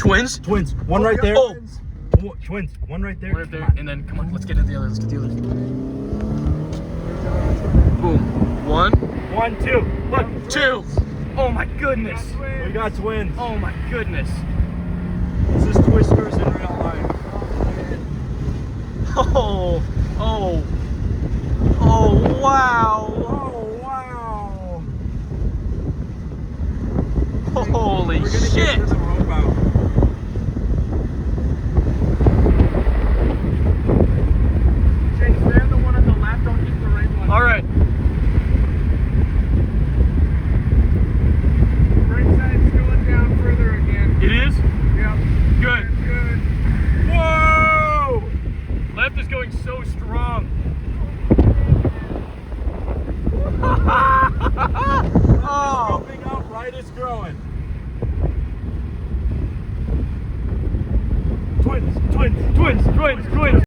Twins? Twins. One right there. Oh. Twins. One right there. One right there, and then come on, let's get into the other. Let's get the other. Boom. One, 1, 2. Look. two. Oh my goodness. We got twins. Oh my goodness. This is Twisters in real life. Oh, oh, oh, wow. Oh, wow. Holy We're gonna shit. get to the rope out. Chase, stand the one on the left, don't keep the right one. All right. Right side's going down further again. It is? Yep. Good. Good. Whoa! Left is going so strong. Oh. Roping out, right is growing. Twins, twins, twins, twins, twins.